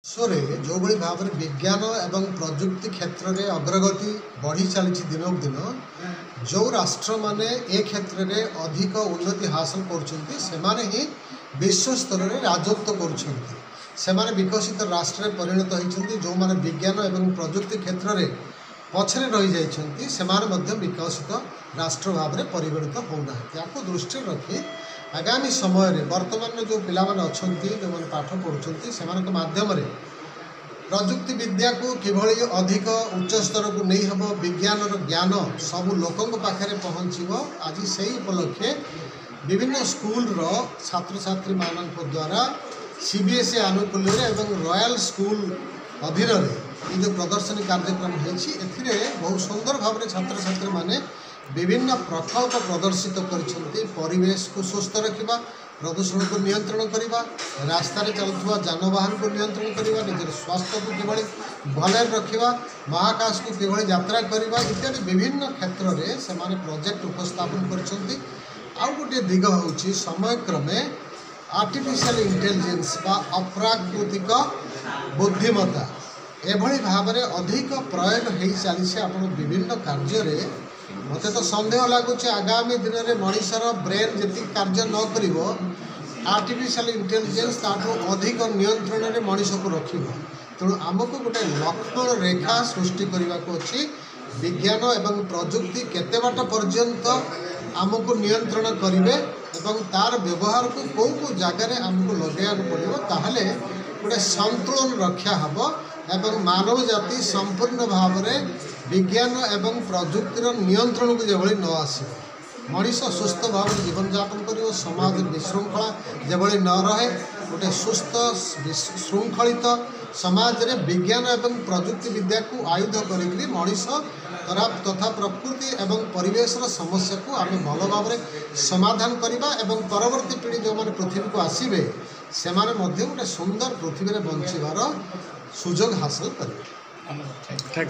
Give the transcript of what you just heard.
विश्व में जो भाई भाव में विज्ञान एवं प्रजुक्ति क्षेत्र में अग्रगति बढ़ी चली दिन दिन जो राष्ट्र माने ए क्षेत्र में अधिक उन्नति हासिल कर विश्व स्तर में राजत्व कर विकसित राष्ट्र परिणत होती जो माने विज्ञान एवं प्रजुक्ति क्षेत्र में पछरे रही जाइछन्ति सेमाने विकसित राष्ट्र भाव में परिगणित होना या दृष्टि रखी आगामी समय रे वर्तमान जो पिला माने अछन्ति जो माने पाठ पढ़ुछन्ति सेमानक माध्यम रे प्रजुक्ति विद्या को किभଳି अधिक उच्च स्तर को नहीं हबो विज्ञान रो ज्ञान सब लोकंक पाखरे पहुँचीबो आज सेही उपलक्षे विभिन्न स्कूल रो छात्र छात्री मानक द्वारा सीबीएसई आनुकूल्य एवं रॉयल स्कूल अधीन ये जो प्रदर्शनी कार्यक्रम होती बहुत सुंदर भाव में छात्र छात्री माने विभिन्न प्रकल्प प्रदर्शित परिवेश को सुस्थ रखा प्रदूषण को नियंत्रण करने रास्ता चलुवा जानवाहन को नियंत्रण करने निजर स्वास्थ्य को किभଳି भले रखा महाकाश को किभଳି यात्रा करने इत्यादि विभिन्न क्षेत्र में से प्रोजेक्ट उपस्थापन कर गोटे दिग हूँ समय क्रमे आर्टिफिशियल इंटेलिजेंस बा अप्राकृतिक बुद्धिमत्ता एभली भाव में अधिक प्रयोग हो चली आप विभिन्न कार्य मत तो सन्देह लगुच आगामी दिन में मनीषर ब्रेन जी कार्य न कर आर्टिफिशियल इंटेलिजेंस ताठू अधिक नियंत्रण में मनीष को रख तेणु आमको गोटे लक्ष्मण रेखा सृष्टि करने को अच्छी विज्ञान एवं प्रजुक्ति केते बाट पर्यंत आमको नियंत्रण करेंगे एवं तार व्यवहार को कौ जगार आमको लगे पड़ो ताहले गोटे संतुलन रक्षा हम एवं मानव जाति संपूर्ण भाव में विज्ञान एवं प्रजुक्तिर नियंत्रण को जो न आस मनीष सुस्थ भाव में जीवन यापन कर समाज विशृंखला जो न रहे गोटे सुस्थ श्रृंखलित समाज रे विज्ञान एवं प्रजुक्ति विद्या को आयुध कर मनीष तथा प्रकृति एवं परिवेश समस्या को आम भल भाव में समाधान करवा एवं परवर्ती पीढ़ी जो मैंने पृथ्वी को आसवे से गोटे सुंदर पृथ्वी में बंचार सुजोग हासिल करेंगे।